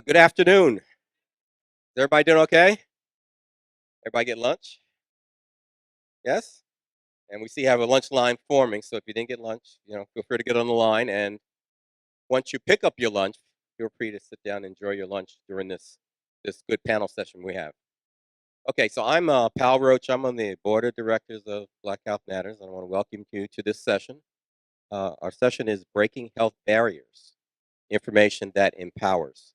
Good afternoon. Is everybody doing okay? Everybody get lunch? Yes? And we see you have a lunch line forming, so if you didn't get lunch, feel free to get on the line. And once you pick up your lunch, feel free to sit down and enjoy your lunch during this good panel session we have. Okay, so I'm Pal Roach. I'm on the board of directors of Blackout Matters, and I want to welcome you to this session. Our session is Breaking Health Barriers, Information that Empowers.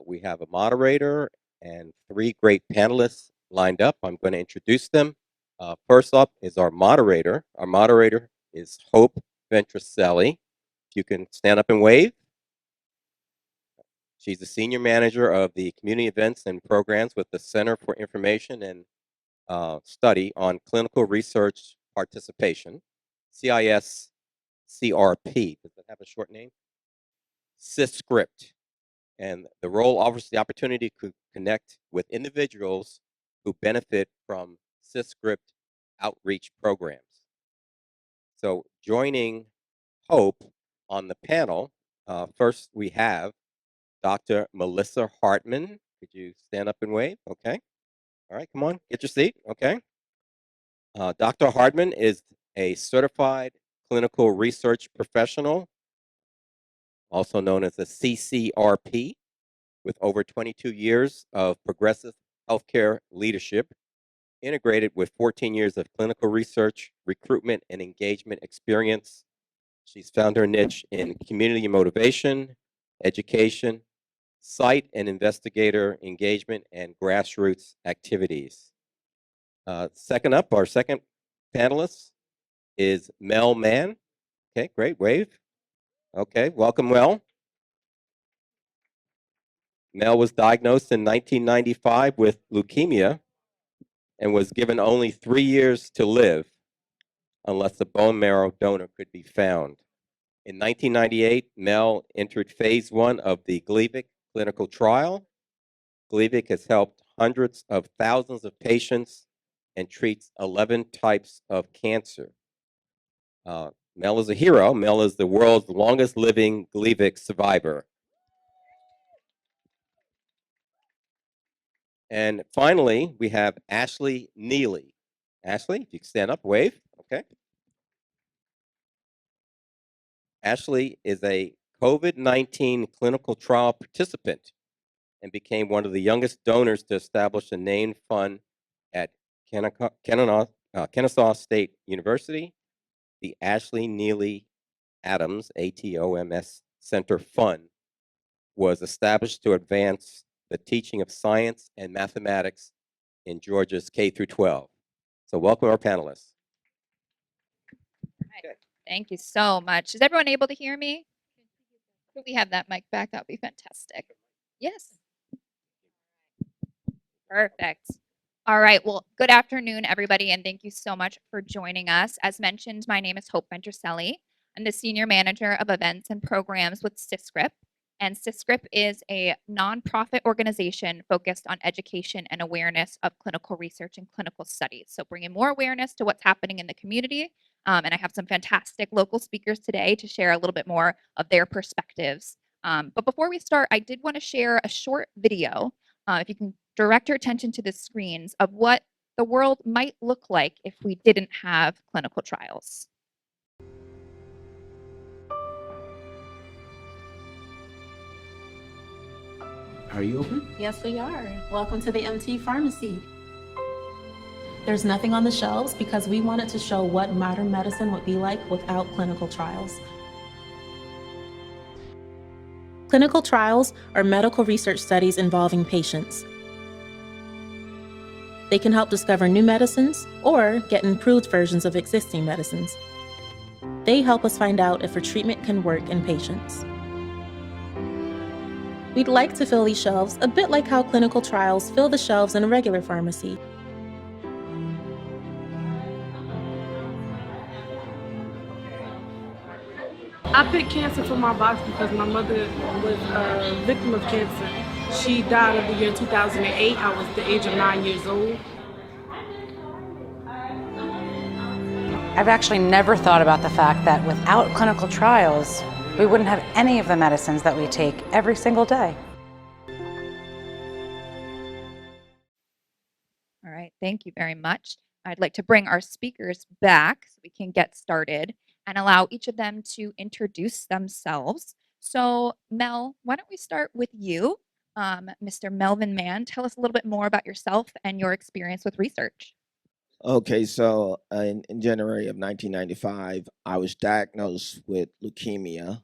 We have a moderator and three great panelists lined up. I'm going to introduce them. First up is our moderator. Our moderator is Hope Ventricelli. If you can stand up and wave. She's the senior manager of the community events and programs with the Center for Information and Study on Clinical Research Participation, CIS CRP. Does that have a short name? CISCRIPT. And the role offers the opportunity to connect with individuals who benefit from CISCRIPT outreach programs. So joining Hope on the panel, first we have Dr. Melissa Hartman. Could you stand up and wave? Okay. All right, come on, get your seat. Okay. Dr. Hartman is a certified clinical research professional, also known as a CCRP, with over 22 years of progressive healthcare leadership, integrated with 14 years of clinical research, recruitment, and engagement experience. She's found her niche in community motivation, education, site and investigator engagement, and grassroots activities. Second up, our second panelist is Mel Mann. Okay, great, wave. Okay, welcome, Mel. Mel was diagnosed in 1995 with leukemia and was given only 3 years to live unless a bone marrow donor could be found. In 1998, Mel entered phase 1 of the Gleevec clinical trial. Gleevec has helped hundreds of thousands of patients and treats 11 types of cancer. Mel is a hero. Mel is the world's longest living Gleevec survivor. And finally, we have Ashley Neely. Ashley, if you can stand up, wave. Okay. Ashley is a COVID-19 clinical trial participant and became one of the youngest donors to establish a named fund at Kennesaw State University. The Ashley Neely Adams, ATOMS Center Fund, was established to advance the teaching of science and mathematics in Georgia's K through 12. So welcome our panelists. Right. Thank you so much. Is everyone able to hear me? Could we have that mic back? That would be fantastic. Yes. Perfect. All right. Well, good afternoon, everybody, and thank you so much for joining us. As mentioned, my name is Hope Ventricelli. I'm the Senior Manager of Events and Programs with CISCRIP. And CISCRIP is a nonprofit organization focused on education and awareness of clinical research and clinical studies. So bringing more awareness to what's happening in the community. And I have some fantastic local speakers today to share a little bit more of their perspectives. But before we start, I did want to share a short video. If you can direct your attention to the screens of what the world might look like if we didn't have clinical trials. Are you open? Yes, we are. Welcome to the MT Pharmacy. There's nothing on the shelves because we wanted to show what modern medicine would be like without clinical trials. Clinical trials are medical research studies involving patients. They can help discover new medicines or get improved versions of existing medicines. They help us find out if a treatment can work in patients. We'd like to fill these shelves a bit like how clinical trials fill the shelves in a regular pharmacy. I picked cancer for my box because my mother was a victim of cancer. She died of the year 2008. I was the age of 9 years old. I've actually never thought about the fact that without clinical trials, we wouldn't have any of the medicines that we take every single day. Thank you very much. I'd like to bring our speakers back so we can get started and allow each of them to introduce themselves. So, Mel, why don't we start with you? Mr. Melvin Mann, tell us a little bit more about yourself and your experience with research. Okay, so in January of 1995, I was diagnosed with leukemia,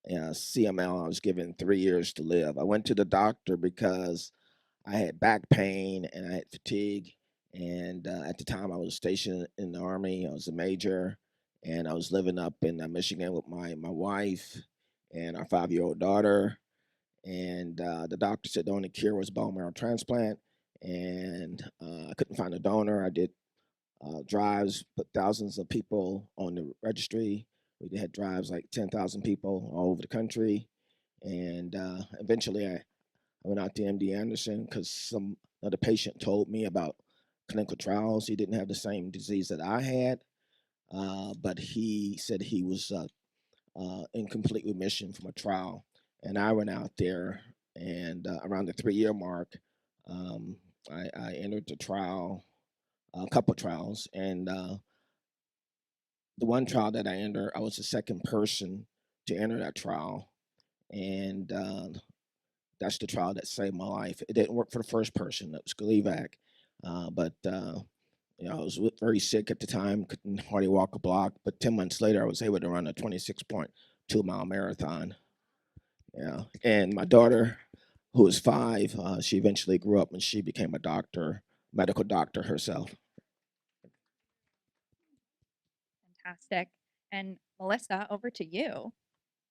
CML. I was given 3 years to live. I went to the doctor because I had back pain and I had fatigue. And at the time, I was stationed in the Army. I was a major, and I was living up in Michigan with my wife and our 5-year-old daughter. And the doctor said the only cure was bone marrow transplant. And I couldn't find a donor. I did drives, put thousands of people on the registry. We had drives like 10,000 people all over the country. And eventually I went out to MD Anderson because some other patient told me about clinical trials. He didn't have the same disease that I had, but he said he was in complete remission from a trial. And I went out there, and around the 3-year mark, um, I entered the trial, a couple trials, and the one trial that I entered, I was the second person to enter that trial, and that's the trial that saved my life. It didn't work for the first person; that was Gleevec, but I was very sick at the time, couldn't hardly walk a block. But 10 months later, I was able to run a 26.2-mile marathon. Yeah, and my daughter, who was 5, she eventually grew up and she became a doctor, medical doctor herself. Fantastic. And Melissa, over to you.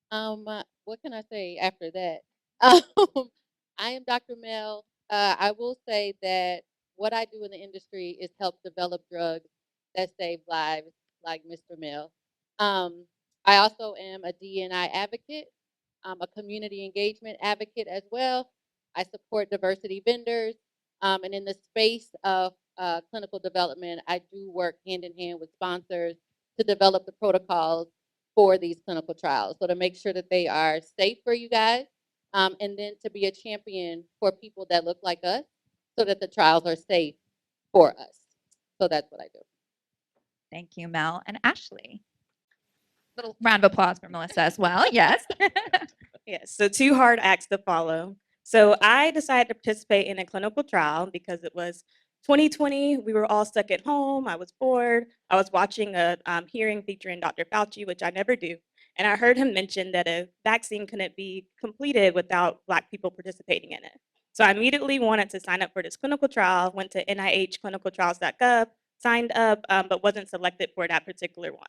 What can I say after that? I am Dr. Mel. I will say that what I do in the industry is help develop drugs that save lives, like Mr. Mel. Um, I also am a DNI advocate. I'm a community engagement advocate as well. I support diversity vendors. And in the space of clinical development, I do work hand in hand with sponsors to develop the protocols for these clinical trials. So to make sure that they are safe for you guys, and then to be a champion for people that look like us so that the trials are safe for us. So that's what I do. Thank you, Mel. And Ashley. Little round of applause for Melissa as well. Yes. Yes, so 2 hard acts to follow. So I decided to participate in a clinical trial because it was 2020. We were all stuck at home. I was bored. I was watching a hearing featuring Dr. Fauci, which I never do. And I heard him mention that a vaccine couldn't be completed without Black people participating in it. So I immediately wanted to sign up for this clinical trial, went to NIHclinicaltrials.gov, signed up, but wasn't selected for that particular one.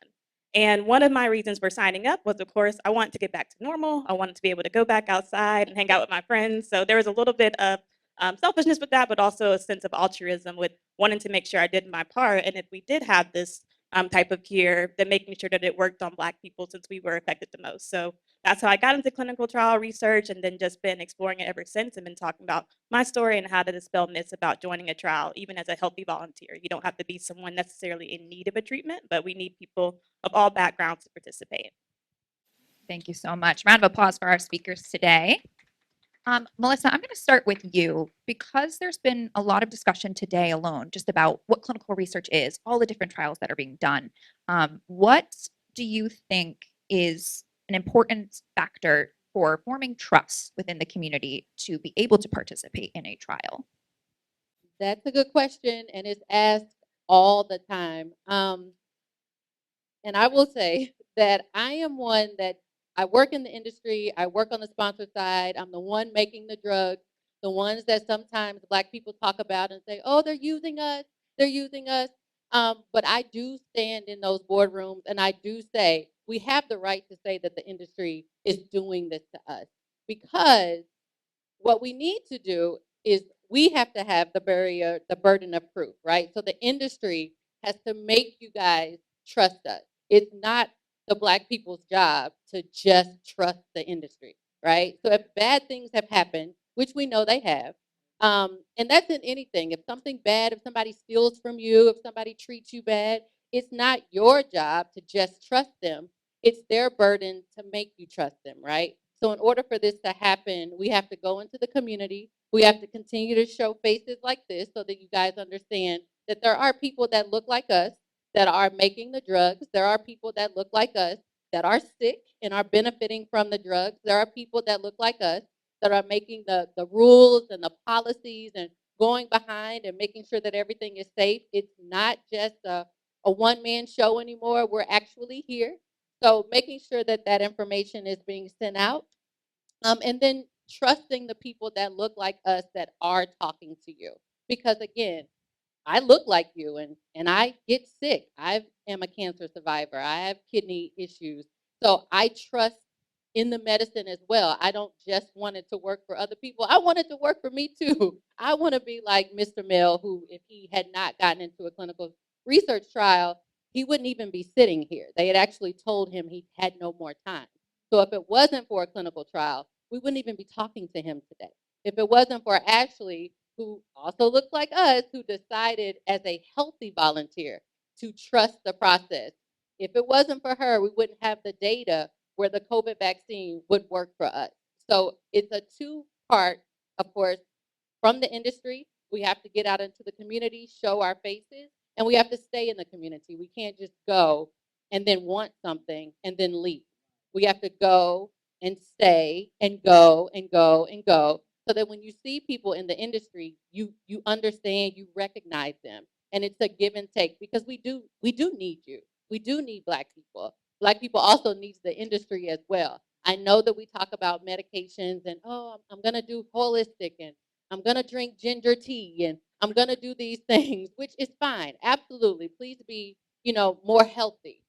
And one of my reasons for signing up was, of course, I wanted to get back to normal. I wanted to be able to go back outside and hang out with my friends. So there was a little bit of selfishness with that, but also a sense of altruism with wanting to make sure I did my part. And if we did have this type of cure, then making sure that it worked on Black people since we were affected the most. So that's how I got into clinical trial research and then just been exploring it ever since and been talking about my story and how to dispel myths about joining a trial, even as a healthy volunteer. You don't have to be someone necessarily in need of a treatment, but we need people of all backgrounds to participate. Thank you so much. Round of applause for our speakers today. Melissa, I'm going to start with you because there's been a lot of discussion today alone just about what clinical research is, all the different trials that are being done. What do you think is an important factor for forming trust within the community to be able to participate in a trial? That's a good question, and it's asked all the time. And I will say that I am one that I work in the industry, I work on the sponsor side, I'm the one making the drugs, the ones that sometimes Black people talk about and say, oh, they're using us, they're using us. But I do stand in those boardrooms and I do say, we have the right to say that the industry is doing this to us because what we need to do is we have to have the burden of proof, right? So the industry has to make you guys trust us. It's not the Black people's job to just trust the industry, right? So if bad things have happened, which we know they have, and that's in anything. If something bad, if somebody steals from you, if somebody treats you bad, it's not your job to just trust them. It's their burden to make you trust them, right? So in order for this to happen, we have to go into the community. We have to continue to show faces like this so that you guys understand that there are people that look like us that are making the drugs. There are people that look like us that are sick and are benefiting from the drugs. There are people that look like us that are making the rules and the policies and going behind and making sure that everything is safe. It's not just a one-man show anymore. We're actually here. So making sure that that information is being sent out, and then trusting the people that look like us that are talking to you. Because again, I look like you and I get sick. I am a cancer survivor. I have kidney issues. So I trust in the medicine as well. I don't just want it to work for other people. I want it to work for me too. I want to be like Mr. Mel, who, if he had not gotten into a clinical research trial, he wouldn't even be sitting here. They had actually told him he had no more time. So if it wasn't for a clinical trial, we wouldn't even be talking to him today. If it wasn't for Ashley, who also looks like us, who decided as a healthy volunteer to trust the process. If it wasn't for her, we wouldn't have the data where the COVID vaccine would work for us. So it's a two-part, of course, from the industry. We have to get out into the community, show our faces, and we have to stay in the community. We can't just go and then want something and then leave. We have to go and stay and go and go and go so that when you see people in the industry, you understand, you recognize them. And it's a give and take because we do need you. We do need Black people. Black people also needs the industry as well. I know that we talk about medications and, oh, I'm gonna do holistic and I'm gonna drink ginger tea and I'm gonna do these things, which is fine. Absolutely. Please be, more healthy.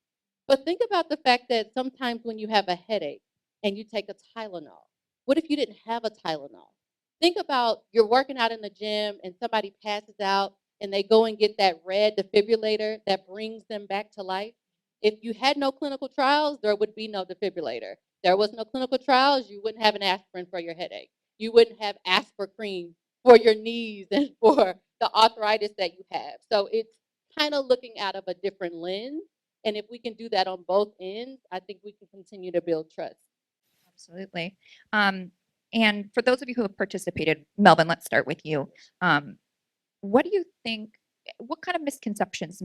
But think about the fact that sometimes when you have a headache and you take a Tylenol, what if you didn't have a Tylenol? Think about you're working out in the gym and somebody passes out and they go and get that red defibrillator that brings them back to life. If you had no clinical trials, there would be no defibrillator. There was no clinical trials, you wouldn't have an aspirin for your headache. You wouldn't have aspirin cream for your knees and for the arthritis that you have. So it's kind of looking out of a different lens. And if we can do that on both ends, I think we can continue to build trust. Absolutely. And for those of you who have participated, Melvin, let's start with you. What do you think, what kind of misconceptions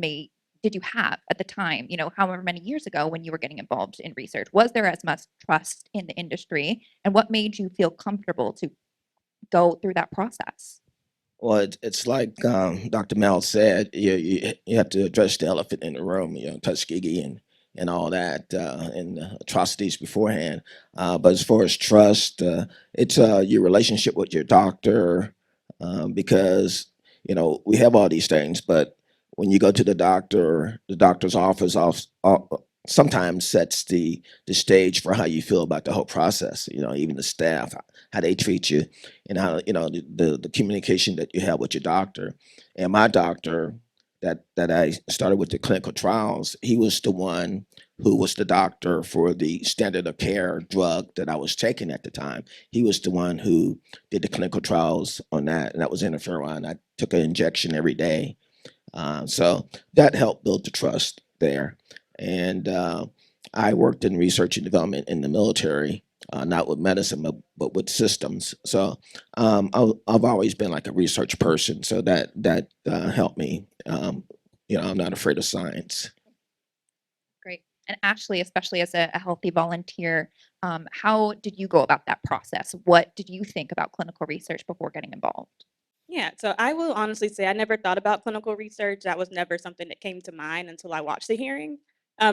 did you have at the time, however many years ago when you were getting involved in research? Was there as much trust in the industry? And what made you feel comfortable to go through that process? Well, it's like Dr. Mel said, you have to address the elephant in the room, Tuskegee and all that, and atrocities beforehand. But as far as trust, it's your relationship with your doctor, because we have all these things, but when you go to the doctor's office sometimes sets the stage for how you feel about the whole process. Even the staff, how they treat you, and how the communication that you have with your doctor. And my doctor that I started with the clinical trials, he was the one who was the doctor for the standard of care drug that I was taking at the time. He was the one who did the clinical trials on that, and that was interferon. I took an injection every day, so that helped build the trust there. And I worked in research and development in the military, not with medicine, but with systems. So I've always been like a research person, so that helped me. I'm not afraid of science. Great. And Ashley, especially as a healthy volunteer, how did you go about that process? What did you think about clinical research before getting involved? Yeah, so I will honestly say I never thought about clinical research. That was never something that came to mind until I watched the hearing.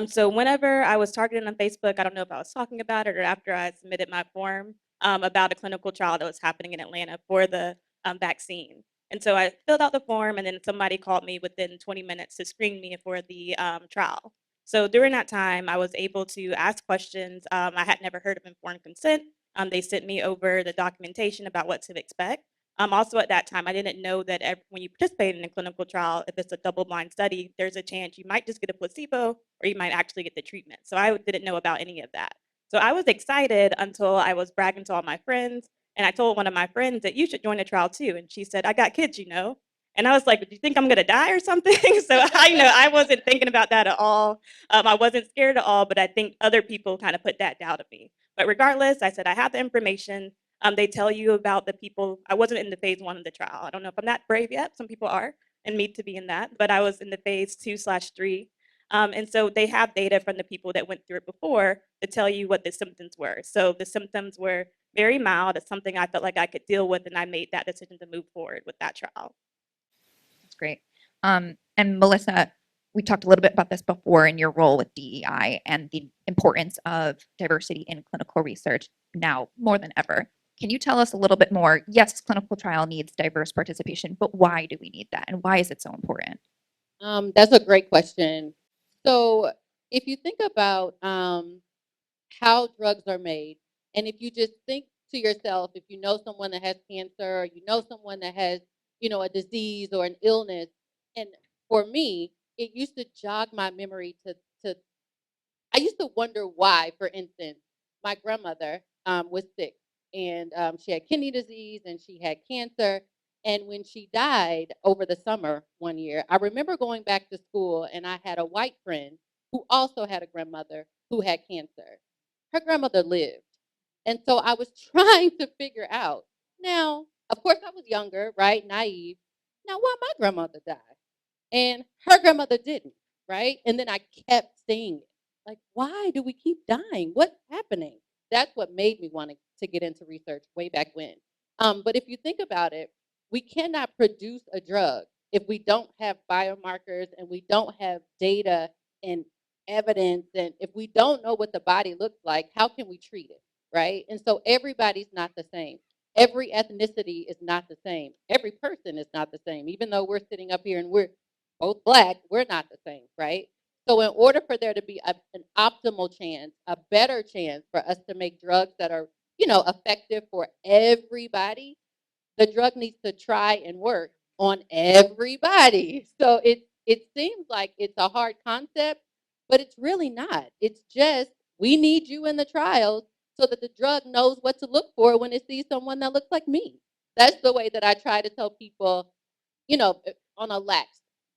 So whenever I was targeted on Facebook, I don't know if I was talking about it or after I submitted my form about a clinical trial that was happening in Atlanta for the vaccine. And so I filled out the form, and then somebody called me within 20 minutes to screen me for the trial. So during that time, I was able to ask questions. I had never heard of informed consent. They sent me over the documentation about what to expect. Also at that time, I didn't know that when you participate in a clinical trial, if it's a double-blind study, there's a chance you might just get a placebo or you might actually get the treatment. So I didn't know about any of that. So I was excited until I was bragging to all my friends, and I told one of my friends that you should join the trial too. And she said, "I got kids." And I was like, "Do you think I'm gonna die or something?" So I wasn't thinking about that at all. I wasn't scared at all, but I think other people kind of put that doubt of me. But regardless, I said I have the information. They tell you about the people. I wasn't in the phase 1 of the trial. I don't know if I'm that brave yet. Some people are and need to be in that, but I was in the phase 2/3. And so they have data from the people that went through it before to tell you what the symptoms were. So the symptoms were very mild. It's something I felt like I could deal with, and I made that decision to move forward with that trial. That's great. And Melissa, we talked a little bit about this before in your role with DEI and the importance of diversity in clinical research now more than ever. Can you tell us a little bit more? Yes, clinical trial needs diverse participation, but why do we need that? And why is it so important? That's a great question. So if you think about how drugs are made, and if you just think to yourself, if you know someone that has cancer, or you know someone that has, a disease or an illness, and for me, it used to jog my memory to I used to wonder why, for instance, my grandmother was sick and she had kidney disease and she had cancer. And when she died over the summer one year, I remember going back to school and I had a white friend who also had a grandmother who had cancer. Her grandmother lived. And so I was trying to figure out. Now, of course, I was younger, right? Naive. Now, why my grandmother died? And her grandmother didn't, right? And then I kept seeing it. Like, why do we keep dying? What's happening? That's what made me want to get into research way back when. But if you think about it, we cannot produce a drug if we don't have biomarkers and we don't have data and evidence. And if we don't know what the body looks like, how can we treat it, right? And so everybody's not the same. Every ethnicity is not the same. Every person is not the same. Even though we're sitting up here and we're both Black, we're not the same, right? So in order for there to be an optimal chance, a better chance for us to make drugs that are, effective for everybody, the drug needs to try and work on everybody. So it seems like it's a hard concept, but it's really not. It's just we need you in the trials so that the drug knows what to look for when it sees someone that looks like me. That's the way that I try to tell people, on a lax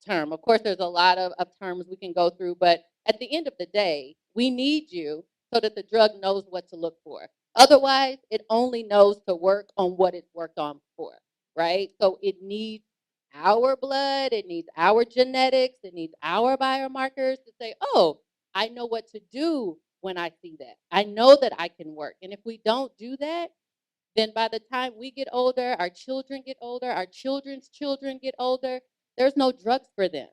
term. Of course, there's a lot of terms we can go through, but at the end of the day, we need you so that the drug knows what to look for. Otherwise, it only knows to work on what it's worked on before, right? So it needs our blood, it needs our genetics, it needs our biomarkers to say, oh, I know what to do when I see that. I know that I can work. And if we don't do that, then by the time we get older, our children get older, our children's children get older, there's no drugs for them.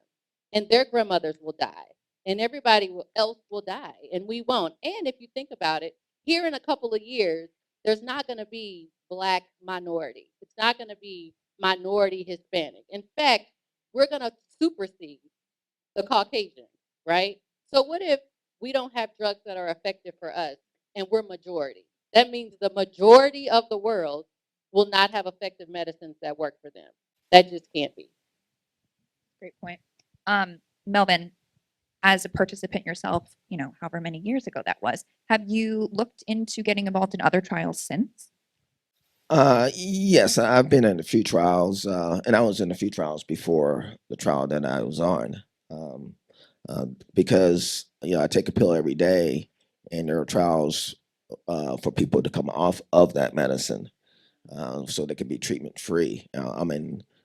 And their grandmothers will die. And everybody else will die. And we won't. And if you think about it, here in a couple of years, there's not going to be Black minority. It's not going to be minority Hispanic. In fact, we're going to supersede the Caucasian, right? So what if we don't have drugs that are effective for us and we're majority? That means the majority of the world will not have effective medicines that work for them. That just can't be. Great point. Melvin, as a participant yourself, however many years ago that was, have you looked into getting involved in other trials since? Yes, I've been in a few trials, and I was in a few trials before the trial that I was on, um, because I take a pill every day, and there are trials for people to come off of that medicine, so they can be treatment free.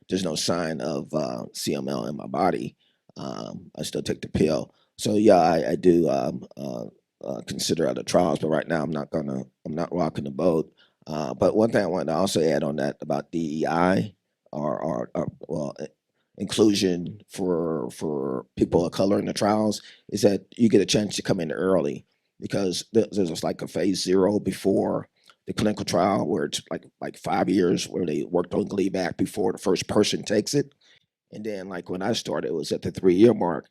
There's no sign of CML in my body. I still take the pill, so yeah, I do consider other trials, but right now I'm not rocking the boat. But one thing I wanted to also add on that about DEI or inclusion for people of color in the trials is that you get a chance to come in early because there's like a phase 0 before the clinical trial where it's like 5 years where they worked on Gleevec before the first person takes it. And then, like when I started, it was at the 3 year mark,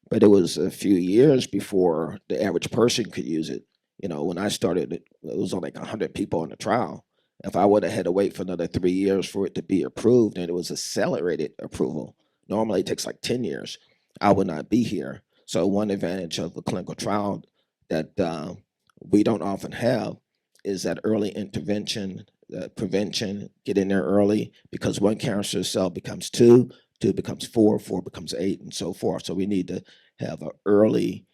but it was a few years before the average person could use it. When I started, it was only like 100 people in the trial. If I would have had to wait for another 3 years for it to be approved, and it was accelerated approval, normally it takes like 10 years, I would not be here. So, one advantage of a clinical trial that we don't often have is that early intervention, prevention, get in there early because one cancer cell becomes two, two becomes four, four becomes eight, and so forth. So we need to have an early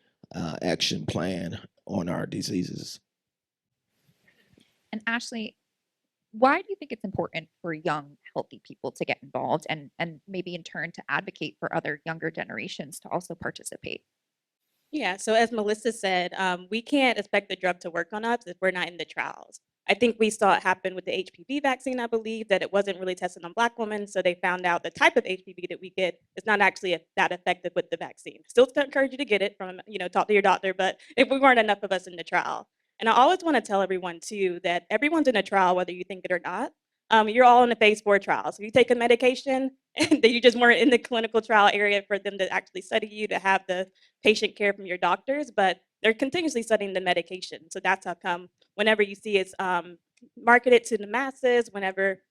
action plan on our diseases. And Ashley, why do you think it's important for young, healthy people to get involved and maybe in turn to advocate for other younger generations to also participate? Yeah, so as Melissa said, we can't expect the drug to work on us if we're not in the trials. I think we saw it happen with the HPV vaccine, I believe, that it wasn't really tested on Black women. So they found out the type of HPV that we get is not actually that effective with the vaccine. Still encourage you to get it from, talk to your doctor, but if we weren't enough of us in the trial. And I always want to tell everyone, too, that everyone's in a trial, whether you think it or not. You're all in a phase 4 trial. So you take a medication and that you just weren't in the clinical trial area for them to actually study you, to have the patient care from your doctors, but they're continuously studying the medication. So that's how come whenever you see it's marketed to the masses, whenever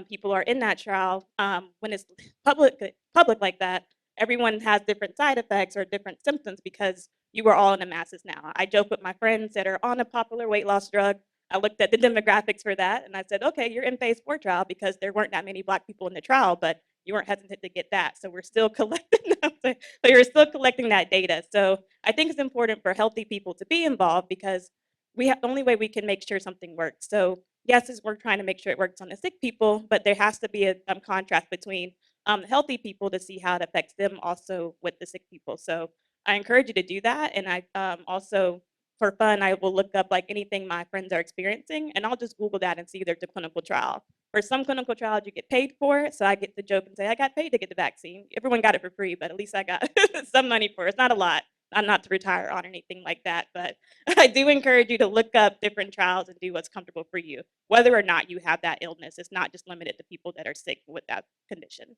people are in that trial, when it's public like that, everyone has different side effects or different symptoms because you are all in the masses now. I joke with my friends that are on a popular weight loss drug. I looked at the demographics for that and I said, okay, you're in phase 4 trial because there weren't that many Black people in the trial, but you weren't hesitant to get that. So we're still collecting, but you're still collecting that data. So I think it's important for healthy people to be involved because the only way we can make sure something works. So yes, we're trying to make sure it works on the sick people, but there has to be a contrast between healthy people to see how it affects them also with the sick people. So I encourage you to do that. And I also, for fun, I will look up like anything my friends are experiencing, and I'll just Google that and see if there's a clinical trial. For some clinical trials, you get paid for it, so I get to joke and say, I got paid to get the vaccine. Everyone got it for free, but at least I got some money for it. It's not a lot. I'm not to retire on or anything like that, but I do encourage you to look up different trials and do what's comfortable for you, whether or not you have that illness. It's not just limited to people that are sick with that condition.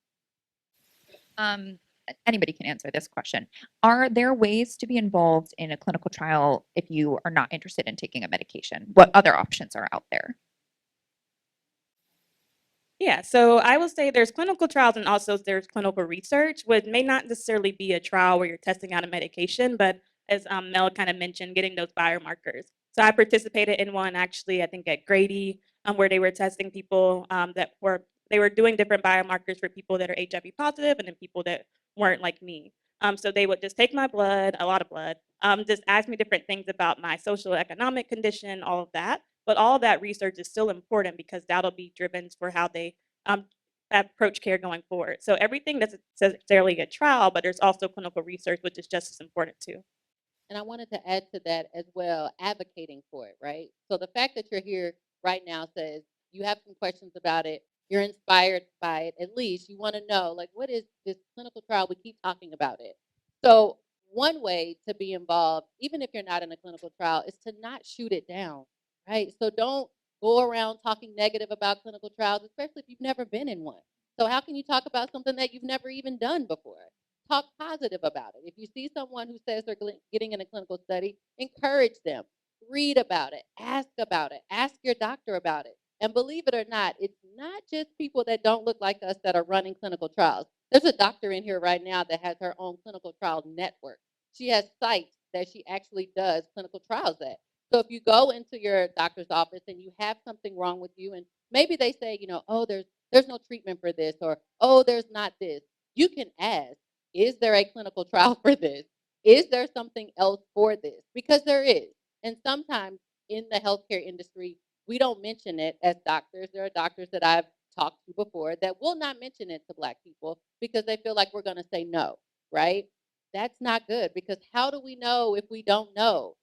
Anybody can answer this question. Are there ways to be involved in a clinical trial if you are not interested in taking a medication? What other options are out there? Yeah, so I will say there's clinical trials and also there's clinical research, which may not necessarily be a trial where you're testing out a medication, but as Mel kind of mentioned, getting those biomarkers. So I participated in one actually, I think at Grady, where they were testing people they were doing different biomarkers for people that are HIV positive and then people that weren't like me. So they would just take my blood, a lot of blood, just ask me different things about my social economic condition, all of that. But all of that research is still important because that'll be driven for how they um, approach care going forward. So everything doesn't necessarily a trial, but there's also clinical research, which is just as important too. And I wanted to add to that as well, advocating for it, right? So the fact that you're here right now says you have some questions about it, you're inspired by it, at least you want to know, like, what is this clinical trial? We keep talking about it. So one way to be involved, even if you're not in a clinical trial, is to not shoot it down, right? So don't go around talking negative about clinical trials, especially if you've never been in one. So how can you talk about something that you've never even done before? Talk positive about it. If you see someone who says they're getting in a clinical study, encourage them. Read about it. Ask about it. Ask your doctor about it. And believe it or not, it's not just people that don't look like us that are running clinical trials. There's a doctor in here right now that has her own clinical trial network. She has sites that she actually does clinical trials at. So if you go into your doctor's office and you have something wrong with you, and maybe they say, oh, there's no treatment for this, or oh, there's not this, you can ask, is there a clinical trial for this? Is there something else for this? Because there is. And sometimes in the healthcare industry, we don't mention it as doctors. There are doctors that I've talked to before that will not mention it to Black people because they feel like we're going to say no, right? That's not good because how do we know if we don't know?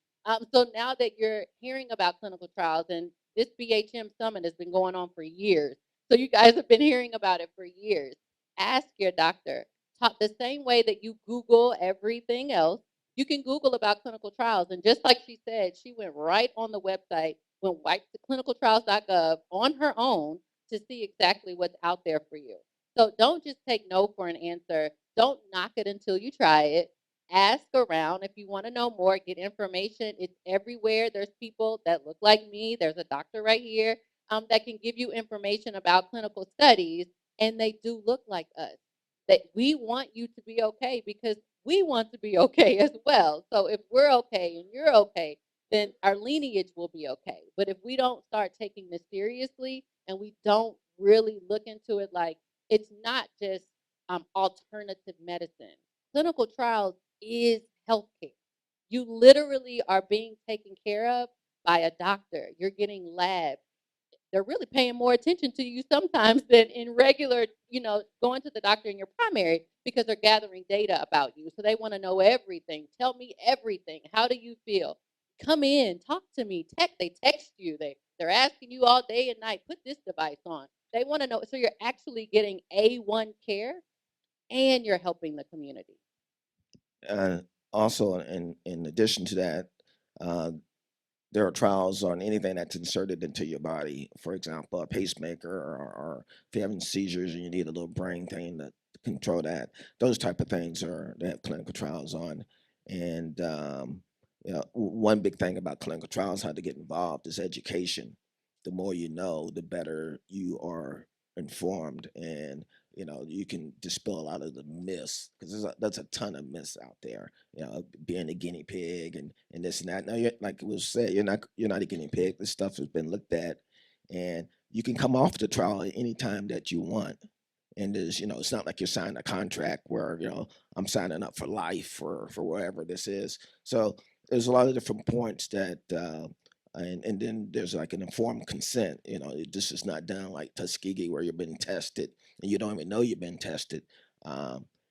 So now that you're hearing about clinical trials, and this BHM summit has been going on for years, so you guys have been hearing about it for years. Ask your doctor. Talk the same way that you Google everything else. You can Google about clinical trials, and just like she said, she went right on the website, went right to clinicaltrials.gov on her own to see exactly what's out there for you. So don't just take no for an answer. Don't knock it until you try it. Ask around if you want to know more, get information. It's everywhere. There's people that look like me. There's a doctor right here that can give you information about clinical studies, and they do look like us. That we want you to be okay because we want to be okay as well. So if we're okay and you're okay, then our lineage will be okay. But if we don't start taking this seriously and we don't really look into it, like it's not just alternative medicine. Clinical trials is healthcare. You literally are being taken care of by a doctor. You're getting labs. they're really paying more attention to you sometimes than in regular, going to the doctor in your primary, because they're gathering data about you. So they want to know everything. Tell me everything. How do you feel? Come in, talk to me. They text you. They're asking you all day and night, put this device on. They want to know. So you're actually getting A1 care and you're helping the community. Also, in addition to that, uh, there are trials on anything that's inserted into your body. For example, a pacemaker, or if you're having seizures and you need a little brain thing to control that. Those type of things they have clinical trials on. And one big thing about clinical trials, how to get involved, is education. The more you know, the better you are informed, and you can dispel a lot of the myths, because there's a ton of myths out there. Being a guinea pig and this and that. Now, like it was said, you're not a guinea pig. This stuff has been looked at, and you can come off the trial at any time that you want. And it's not like you're signing a contract where I'm signing up for life or for whatever this is. So there's a lot of different points that. And then there's like an informed consent. This is not done like Tuskegee, where you're being tested and you don't even know you've been tested.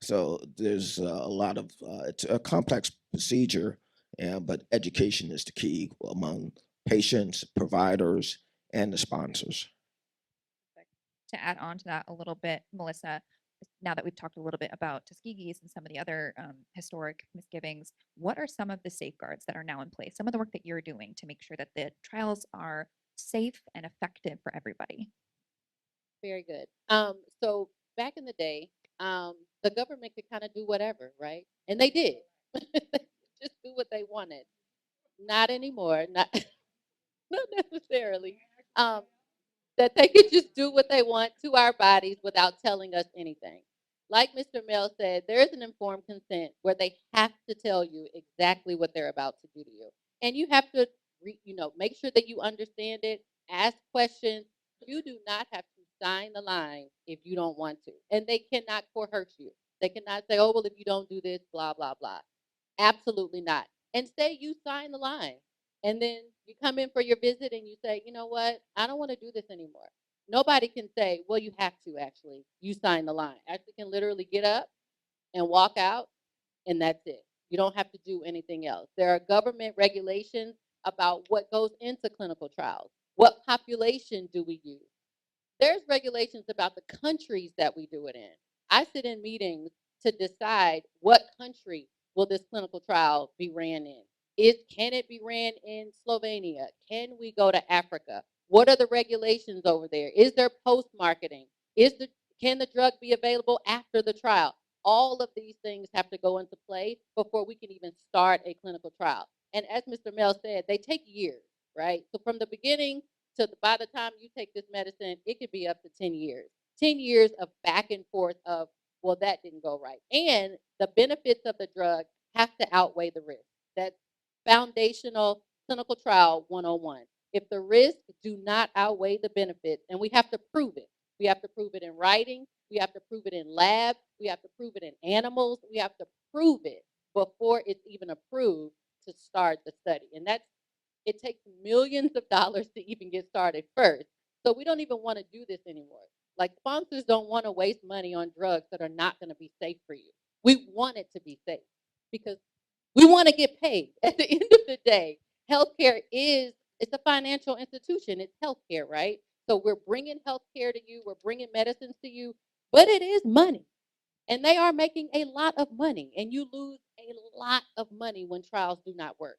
So there's a lot of it's a complex procedure, but education is the key among patients, providers, and the sponsors. To add on to that a little bit, Melissa, now that we've talked a little bit about Tuskegee's and some of the other historic misgivings, what are some of the safeguards that are now in place? Some of the work that you're doing to make sure that the trials are safe and effective for everybody. Very good. So back in the day, the government could kind of do whatever, right? And they did. Just do what they wanted. Not anymore. Not not necessarily. Um, that they could just do what they want to our bodies without telling us anything. Like Mr. Mel said, there is an informed consent where they have to tell you exactly what they're about to do to you. And you have to, make sure that you understand it, ask questions. You do not have to sign the line if you don't want to. And they cannot coerce you. They cannot say, oh, well, if you don't do this, blah, blah, blah. Absolutely not. And say you sign the line. And then you come in for your visit and you say, you know what? I don't want to do this anymore. Nobody can say, well, you have to actually. You sign the line. Actually can literally get up and walk out, and that's it. You don't have to do anything else. There are government regulations about what goes into clinical trials. What population do we use? There's regulations about the countries that we do it in. I sit in meetings to decide what country will this clinical trial be ran in. Can it be ran in Slovenia? Can we go to Africa? What are the regulations over there? Is there post-marketing? Can the drug be available after the trial? All of these things have to go into play before we can even start a clinical trial. And as Mr. Mel said, they take years, right? So from the beginning by the time you take this medicine, it could be up to 10 years. 10 years of back and forth of, well, that didn't go right. And the benefits of the drug have to outweigh the risk. That's foundational clinical trial 101. If the risks do not outweigh the benefits, and we have to prove it. We have to prove it in writing. We have to prove it in lab. We have to prove it in animals. We have to prove it before it's even approved to start the study. And it takes millions of dollars to even get started first. So we don't even want to do this anymore. Like, sponsors don't want to waste money on drugs that are not going to be safe for you. We want it to be safe because we want to get paid. At the end of the day, healthcare it's a financial institution. It's healthcare, right? So we're bringing healthcare to you. We're bringing medicines to you, but it is money. And they are making a lot of money, and you lose a lot of money when trials do not work.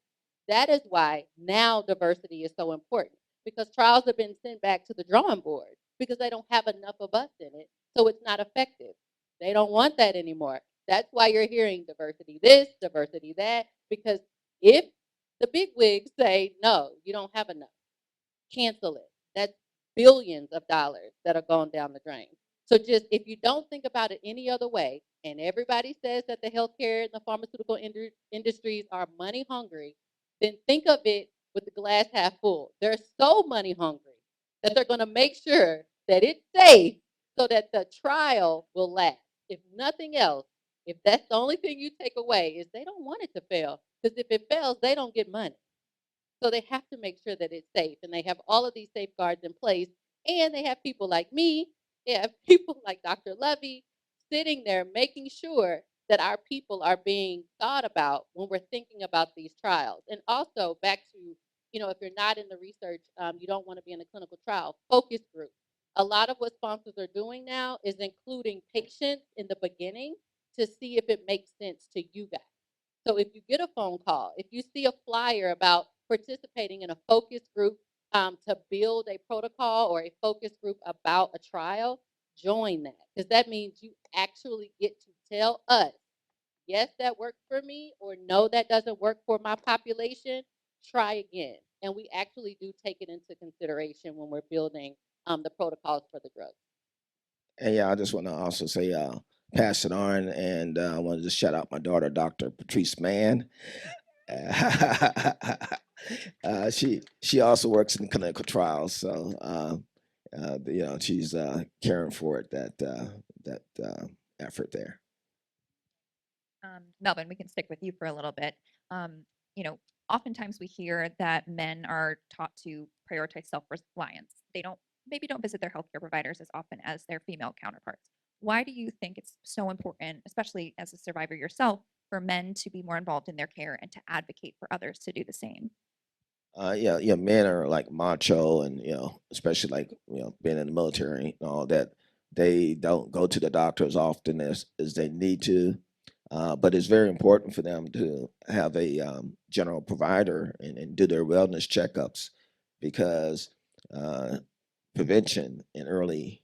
That is why now diversity is so important, because trials have been sent back to the drawing board because they don't have enough of us in it, so it's not effective. They don't want that anymore. That's why you're hearing diversity this, diversity that, because if the big wigs say, no, you don't have enough, cancel it. That's billions of dollars that are going down the drain. So just if you don't think about it any other way, and everybody says that the healthcare and the pharmaceutical industries are money hungry, then think of it with the glass half full. They're so money hungry that they're going to make sure that it's safe so that the trial will last. If nothing else, if that's the only thing you take away, is they don't want it to fail. Because if it fails, they don't get money. So they have to make sure that it's safe, and they have all of these safeguards in place. And they have people like me, they have people like Dr. Levy sitting there making sure that our people are being thought about when we're thinking about these trials. And also, back to, if you're not in the research, you don't want to be in a clinical trial, focus group. A lot of what sponsors are doing now is including patients in the beginning to see if it makes sense to you guys. So if you get a phone call, if you see a flyer about participating in a focus group to build a protocol or a focus group about a trial, join that, because that means you actually get to tell us, yes, that worked for me, or no, that doesn't work for my population. Try again. And we actually do take it into consideration when we're building the protocols for the drugs. And yeah, I just want to also say, pass it on, and I want to just shout out my daughter, Dr. Patrice Mann. She also works in clinical trials, so she's caring for it, that effort there. Melvin, we can stick with you for a little bit. Um, Oftentimes we hear that men are taught to prioritize self-reliance. They maybe don't visit their healthcare providers as often as their female counterparts. Why do you think it's so important, especially as a survivor yourself, for men to be more involved in their care and to advocate for others to do the same? Yeah, men are like macho, and especially like being in the military and all that. They don't go to the doctor as often as they need to, but it's very important for them to have a general provider and do their wellness checkups, because uh, prevention and early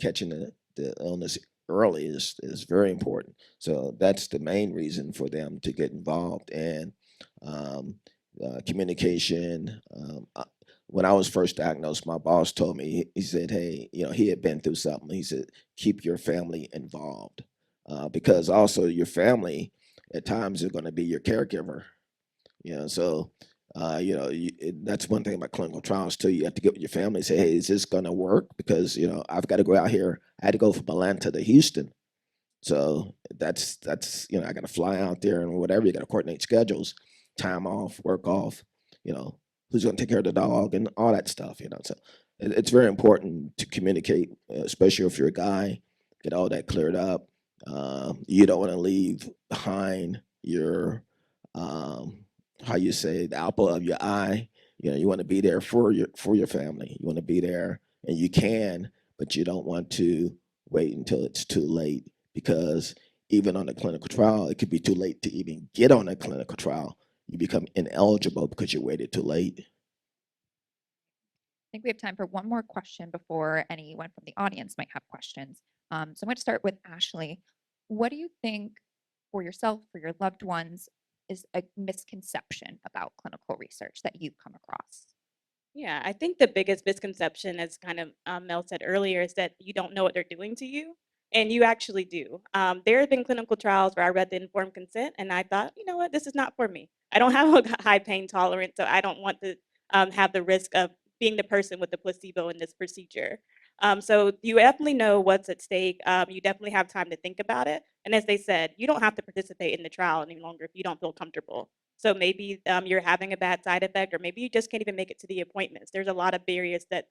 catching the illness early is very important. So that's the main reason for them to get involved. And um, communication. When I was first diagnosed, my boss told me, he said, hey, he had been through something. He said, keep your family involved, because also your family at times are going to be your caregiver. So that's one thing about clinical trials too. You have to get with your family and say, hey, is this going to work? Because I've got to go out here. I had to go from Atlanta to Houston, so that's I got to fly out there and whatever. You got to coordinate schedules, time off, work off. Who's going to take care of the dog and all that stuff. So it's very important to communicate, especially if you're a guy. Get all that cleared up. You don't want to leave behind your how you say, the apple of your eye. You want to be there for your family. You want to be there, and you can, but you don't want to wait until it's too late, because even on a clinical trial, it could be too late to even get on a clinical trial. You become ineligible because you waited too late. I think we have time for one more question before anyone from the audience might have questions. So I'm going to start with Ashley. What do you think, for yourself, for your loved ones, is a misconception about clinical research that you've come across? Yeah, I think the biggest misconception, as kind of Mel said earlier, is that you don't know what they're doing to you, and you actually do. There have been clinical trials where I read the informed consent, and I thought, you know what, this is not for me. I don't have a high pain tolerance, so I don't want to have the risk of being the person with the placebo in this procedure. So you definitely know what's at stake. You definitely have time to think about it. And as they said, you don't have to participate in the trial any longer if you don't feel comfortable. So maybe you're having a bad side effect, or maybe you just can't even make it to the appointments. There's a lot of barriers that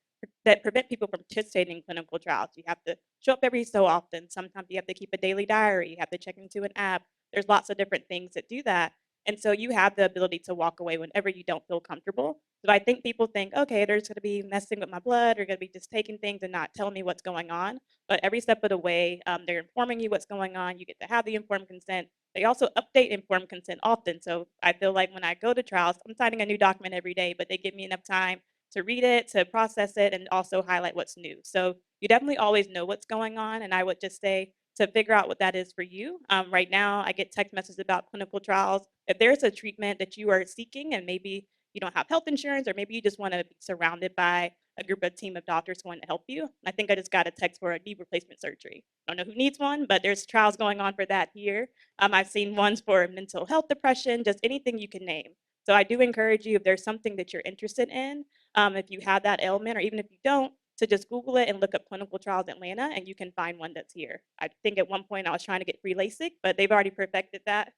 prevent people from participating in clinical trials. You have to show up every so often. Sometimes you have to keep a daily diary. You have to check into an app. There's lots of different things that do that. And so you have the ability to walk away whenever you don't feel comfortable. So I think people think, okay, they're just going to be messing with my blood, or going to be just taking things and not telling me what's going on. But every step of the way, they're informing you what's going on. You get to have the informed consent. They also update informed consent often. So I feel like when I go to trials, I'm signing a new document every day, but they give me enough time to read it, to process it, and also highlight what's new. So you definitely always know what's going on. And I would just say to figure out what that is for you. Right now, I get text messages about clinical trials. If there's a treatment that you are seeking, and maybe you don't have health insurance, or maybe you just want to be surrounded by a group of team of doctors going to help you. I think I just got a text for a knee replacement surgery. I don't know who needs one, but there's trials going on for that here. I've seen ones for mental health, depression, just anything you can name. So I do encourage you, if there's something that you're interested in, if you have that ailment, or even if you don't, to just Google it and look up Clinical Trials Atlanta, and you can find one that's here. I think at one point I was trying to get free LASIK, but they've already perfected that.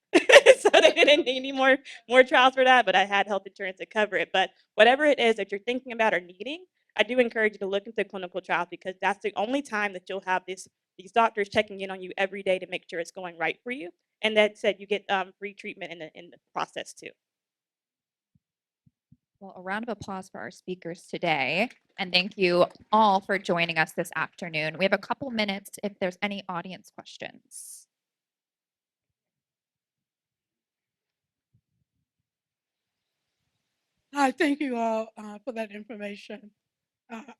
So they didn't need any more trials for that, but I had health insurance to cover it. But whatever it is that you're thinking about or needing, I do encourage you to look into clinical trials because that's the only time that you'll have these doctors checking in on you every day to make sure it's going right for you. And that said, you get free treatment in the process too. Well, a round of applause for our speakers today. And thank you all for joining us this afternoon. We have a couple minutes if there's any audience questions. Hi, thank you all for that information.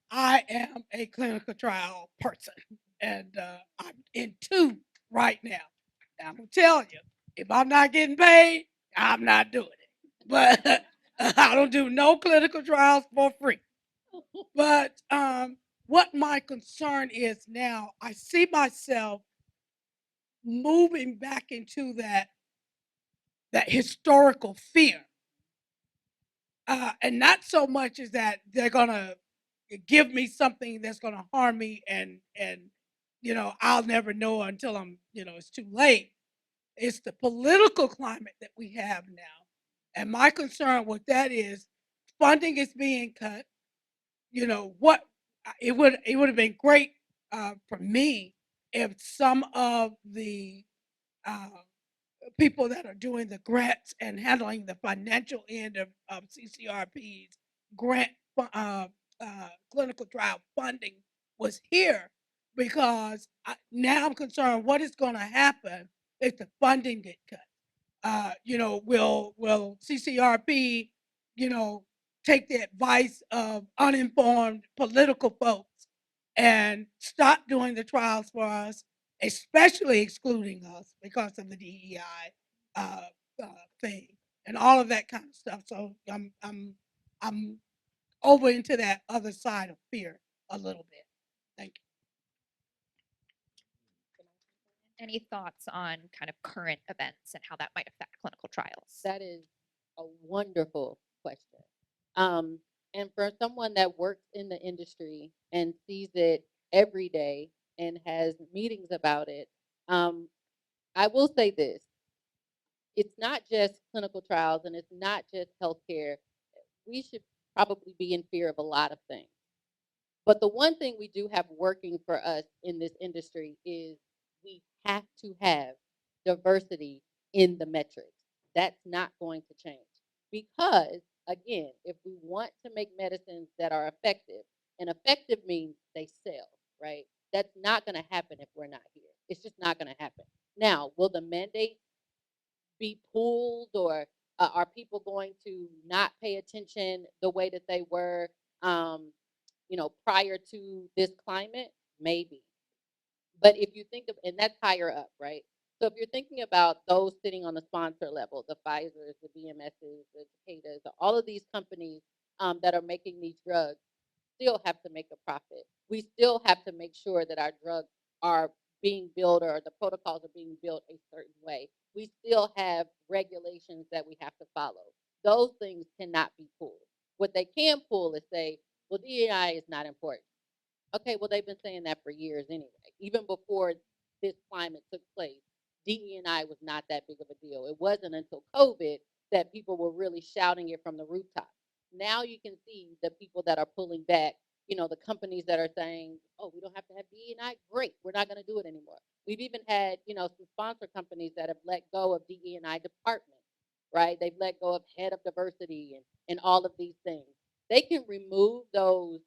I am a clinical trial person, and I'm in two right now. And I'm gonna tell you, if I'm not getting paid, I'm not doing it. But I don't do no clinical trials for free. But what my concern is now, I see myself moving back into that historical fear. And not so much as that they're gonna give me something that's gonna harm me, and I'll never know until it's too late. It's the political climate that we have now, and my concern with that is funding is being cut. What it would have been great for me if some of the uh, people that are doing the grants and handling the financial end of CCRP's grant clinical trial funding was here, because now I'm concerned what is going to happen if the funding get cut. Will CCRP, you know, take the advice of uninformed political folks and stop doing the trials for us, especially excluding us because of the DEI uh, uh, thing and all of that kind of stuff. So I'm over into that other side of fear a little bit. Thank you. Any thoughts on kind of current events and how that might affect clinical trials? That is a wonderful question. Um, and for someone that works in the industry and sees it every day and has meetings about it, I will say this. It's not just clinical trials and it's not just healthcare. We should probably be in fear of a lot of things. But the one thing we do have working for us in this industry is we have to have diversity in the metrics. That's not going to change. Because, again, if we want to make medicines that are effective, and effective means they sell, right? That's not going to happen if we're not here. It's just not going to happen. Now, will the mandate be pulled, or are people going to not pay attention the way that they were prior to this climate? Maybe. But if you think of, and that's higher up, right? So if you're thinking about those sitting on the sponsor level, the Pfizers, the BMSs, the Takedas, all of these companies that are making these drugs still have to make a profit. We still have to make sure that our drugs are being built or the protocols are being built a certain way. We still have regulations that we have to follow. Those things cannot be pulled. What they can pull is say, well, DEI is not important. Okay, well, they've been saying that for years anyway. Even before this climate took place, DE&I was not that big of a deal. It wasn't until COVID that people were really shouting it from the rooftops. Now you can see the people that are pulling back, the companies that are saying, oh, we don't have to have DE&I. Great, we're not going to do it anymore. We've even had, some sponsor companies that have let go of DE&I departments, right? They've let go of head of diversity and all of these things. They can remove those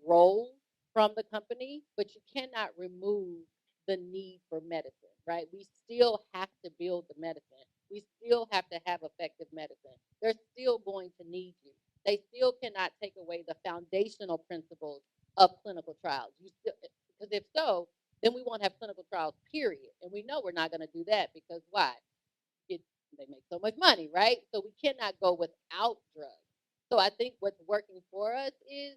roles from the company, but you cannot remove the need for medicine, right? We still have to build the medicine. We still have to have effective medicine. They're still going to need you. They still cannot take away the foundational principles of clinical trials. Because if so, then we won't have clinical trials, period. And we know we're not going to do that because why? They make so much money, right? So we cannot go without drugs. So I think what's working for us is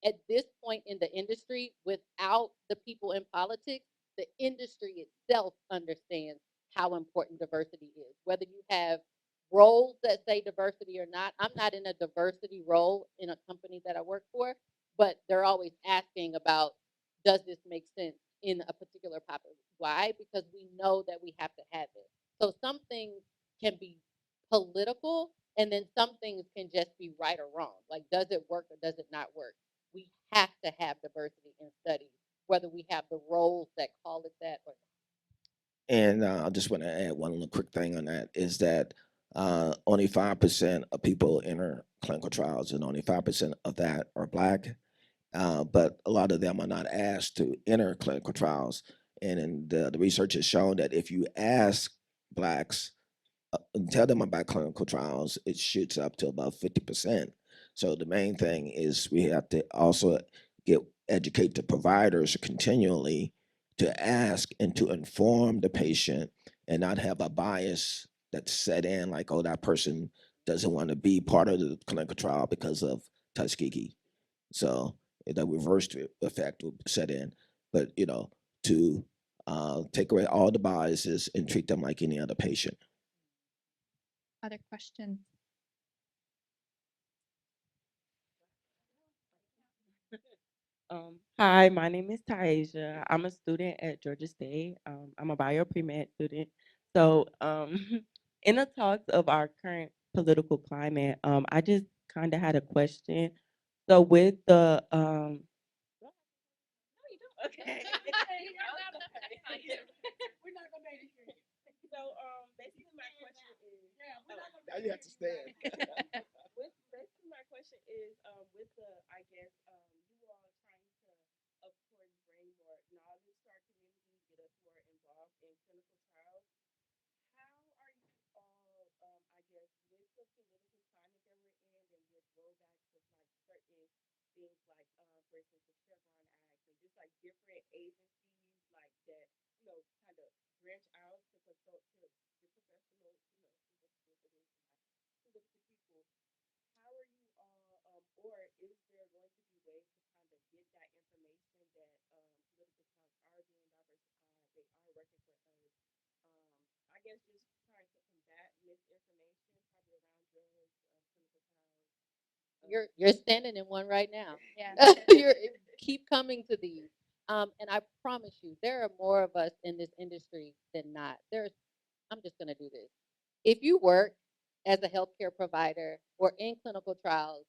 at this point in the industry, without the people in politics, the industry itself understands how important diversity is. Whether you have roles that say diversity or not, I'm not in a diversity role in a company that I work for, but there always asking about, does this make sense in a particular population? Why? Because we know that we have to have it. So some things can be political, and then some things can just be right or wrong. Like, does it work or does it not work? We have to have diversity in studies, whether we have the roles that call it that or not. And I just want to add one little quick thing on that is that only 5% of people enter clinical trials, and only 5% of that are Black. But a lot of them are not asked to enter clinical trials. And the research has shown that if you ask Blacks and tell them about clinical trials, it shoots up to about 50%. So the main thing is we have to also educate the providers continually to ask and to inform the patient and not have a bias that's set in like, oh, that person doesn't want to be part of the clinical trial because of Tuskegee. So the reverse effect will set in. But to take away all the biases and treat them like any other patient. Other questions? Hi, my name is Taisha. I'm a student at Georgia State. I'm a bio pre-med student. So, in the talks of our current political climate, I just kind of had a question. So, with the no, you don't. Okay. We're not gonna make it here. So, basically, my question is. Now you have to stand. Basically, my question is, with the, I guess, you all trying to, of course, bring more knowledge to our community, get us more involved in clinical trials. How are you all, I guess, with the political climate that we're in, and with rollbacks of like certain things, like, for instance, the Chevron Act, and just like different agencies, like that, kind of branch out to consult to the professionals, to look to people. How are you all, or is there going to be ways to kind of get that information that political trials are being diversified, they are working for us? I guess just trying to combat misinformation, probably around drugs, clinical trials. You're standing in one right now. Yeah. Keep coming to these. And I promise you, there are more of us in this industry than not. I'm just gonna do this. If you work as a healthcare provider or in clinical trials,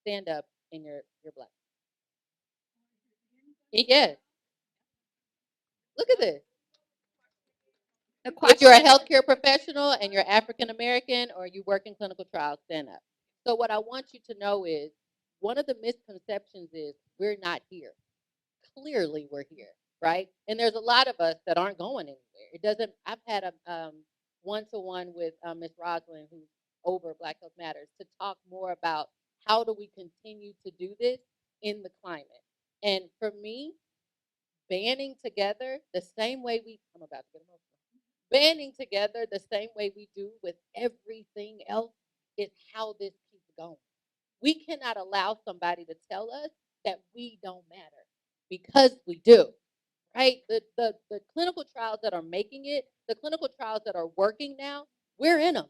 stand up and you're Black. Yes. Look at this. The If you're a question, healthcare professional and you're African American or you work in clinical trials, stand up. So what I want you to know is one of the misconceptions is we're not here. Clearly we're here, right? And there's a lot of us that aren't going anywhere. It doesn't. I've had a one-to-one with Ms. Roslyn, who's over Black Health Matters, to talk more about how do we continue to do this in the climate. And for me, banding together the same way I'm about to get emotional. Banding together the same way we do with everything else is how this keeps going. We cannot allow somebody to tell us that we don't matter because we do, right? The clinical trials that are making it, the clinical trials that are working now, we're in them.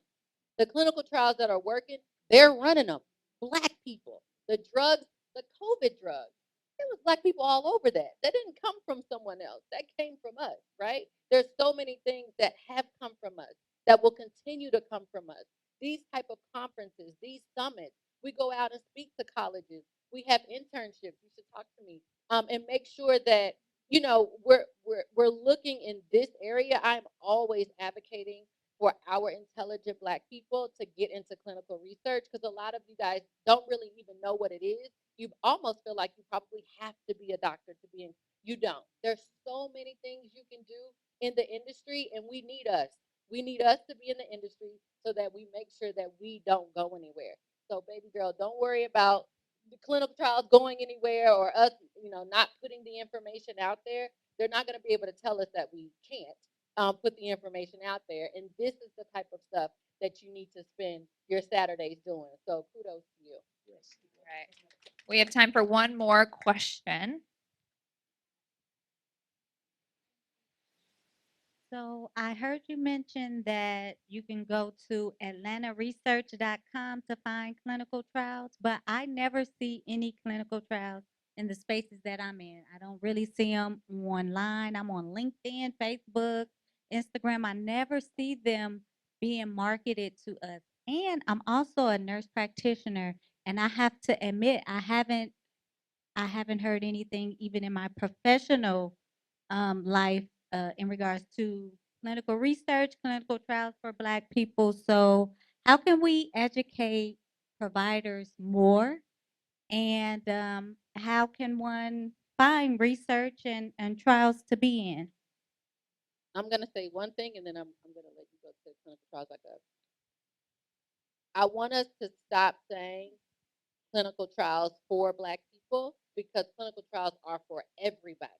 The clinical trials that are working, they're running them. Black people, the drugs, the COVID drugs, it was Black people all over that. That didn't come from someone else. That came from us, right? There's so many things that have come from us that will continue to come from us. These type of conferences, these summits, we go out and speak to colleges. We have internships. You should talk to me and make sure that we're looking in this area. I'm always advocating for our intelligent Black people to get into clinical research because a lot of you guys don't really even know what it is. You almost feel like you probably have to be a doctor to be in. You don't. There's so many things you can do in the industry, and we need us. We need us to be in the industry so that we make sure that we don't go anywhere. So, baby girl, don't worry about the clinical trials going anywhere or us, not putting the information out there. They're not going to be able to tell us that we can't put the information out there. And this is the type of stuff that you need to spend your Saturdays doing. So kudos to you. Yes. right. We have time for one more question. So I heard you mention that you can go to atlantaresearch.com to find clinical trials, but I never see any clinical trials in the spaces that I'm in. I don't really see them online. I'm on LinkedIn, Facebook, Instagram. I never see them being marketed to us. And I'm also a nurse practitioner, and I have to admit I haven't heard anything even in my professional life in regards to clinical research, clinical trials for Black people. So, how can we educate providers more? And how can one find research and trials to be in? I'm going to say one thing, and then I'm going to let you go to clinical trials like that. I want us to stop saying clinical trials for Black people because clinical trials are for everybody.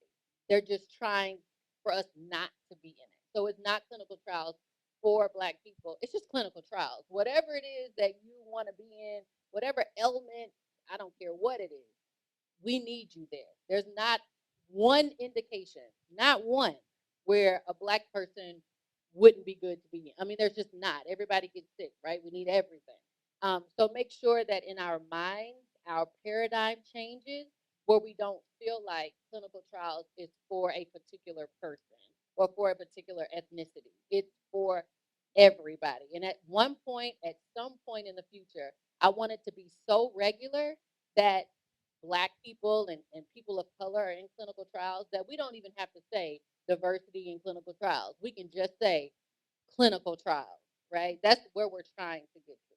They're just trying for us not to be in it. So it's not clinical trials for Black people. It's just clinical trials. Whatever it is that you want to be in, whatever element, I don't care what it is, we need you there. There's not one indication, not one, where a Black person wouldn't be good to be in. I mean, there's just not. Everybody gets sick, right? We need everything. So make sure that in our minds, our paradigm changes where we don't feel like clinical trials is for a particular person or for a particular ethnicity. It's for everybody. And at one point, at some point in the future, I want it to be so regular that Black people and people of color are in clinical trials that we don't even have to say diversity in clinical trials. We can just say clinical trials, right? That's where we're trying to get to.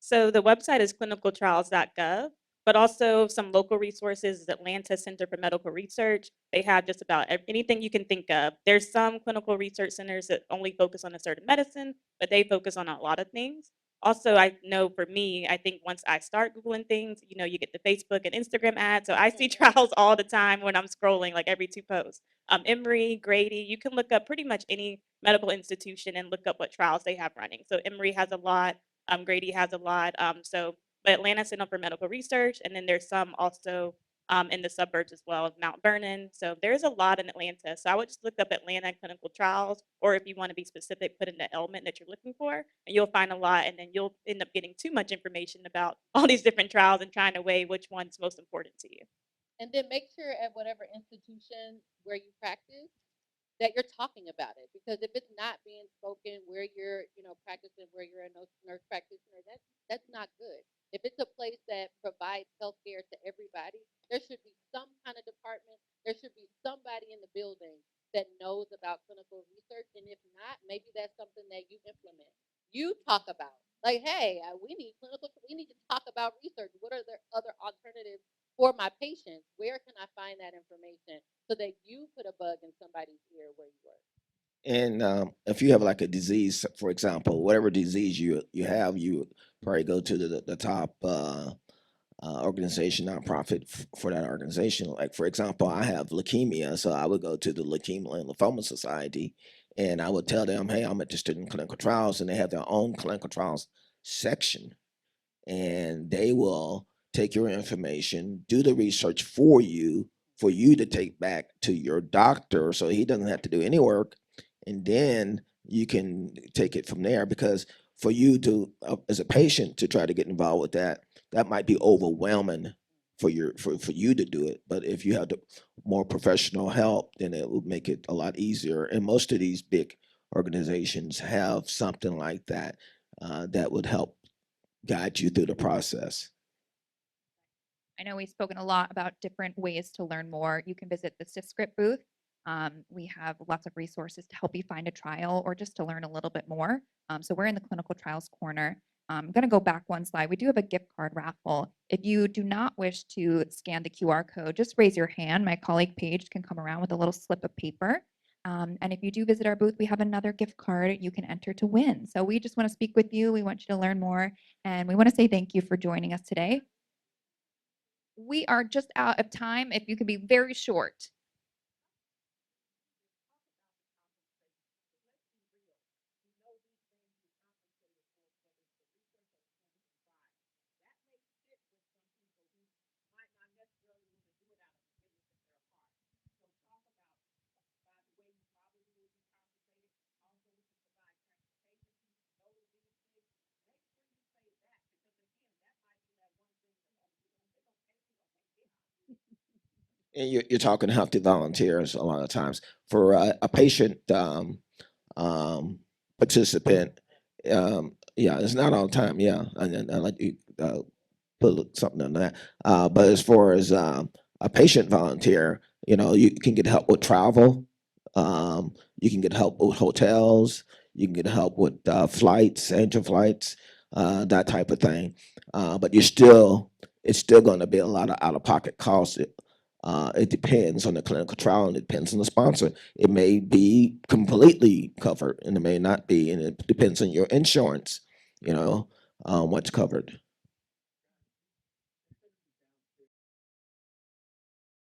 So the website is clinicaltrials.gov, but also some local resources is Atlanta Center for Medical Research. They have just about anything you can think of. There's some clinical research centers that only focus on a certain medicine, but they focus on a lot of things. Also, I know for me, I think once I start Googling things, you get the Facebook and Instagram ads. So I see trials all the time when I'm scrolling, like every 2 posts. Emory, Grady, you can look up pretty much any medical institution and look up what trials they have running. So Emory has a lot. Grady has a lot. But Atlanta Center for Medical Research, and then there's some also in the suburbs as well, Mount Vernon. So there's a lot in Atlanta. So I would just look up Atlanta clinical trials, or if you want to be specific, put in the element that you're looking for, and you'll find a lot. And then you'll end up getting too much information about all these different trials and trying to weigh which one's most important to you. And then make sure at whatever institution where you practice that you're talking about it. Because if it's not being spoken where you're, practicing, where you're a nurse practitioner, that's not good. If it's a place that provides healthcare to everybody, there should be some kind of department. There should be somebody in the building that knows about clinical research. And if not, maybe that's something that you implement. You talk about like, hey, we need we need to talk about research. What are the other alternatives for my patients? Where can I find that information so that you put a bug in somebody's ear where you work? And if you have like a disease, for example, whatever disease you have, you probably go to the top organization, nonprofit for that organization. Like for example, I have leukemia, so I would go to the Leukemia and Lymphoma Society, and I would tell them, hey, I'm interested in clinical trials, and they have their own clinical trials section, and they will take your information, do the research for you to take back to your doctor so he doesn't have to do any work. And then you can take it from there because for you to, as a patient, to try to get involved with that, that might be overwhelming for you to do it. But if you have the more professional help, then it will make it a lot easier. And most of these big organizations have something like that that would help guide you through the process. I know we've spoken a lot about different ways to learn more. You can visit the SysScript booth. We have lots of resources to help you find a trial or just to learn a little bit more. So we're in the clinical trials corner. I'm going to go back one slide. We do have a gift card raffle. If you do not wish to scan the QR code, just raise your hand. My colleague Paige can come around with a little slip of paper. And if you do visit our booth, we have another gift card you can enter to win. So we just want to speak with you. We want you to learn more. And we want to say thank you for joining us today. We are just out of time. If you could be very short. And you're talking healthy volunteers a lot of times. For a patient participant, yeah, it's not all the time, yeah. And I like you put something on that. But as far as a patient volunteer, you know, you can get help with travel. You can get help with hotels. You can get help with flights, angel flights, that type of thing. But it's still going to be a lot of out of pocket costs. It depends on the clinical trial and it depends on the sponsor. It may be completely covered and it may not be, and it depends on your insurance, you know, what's covered.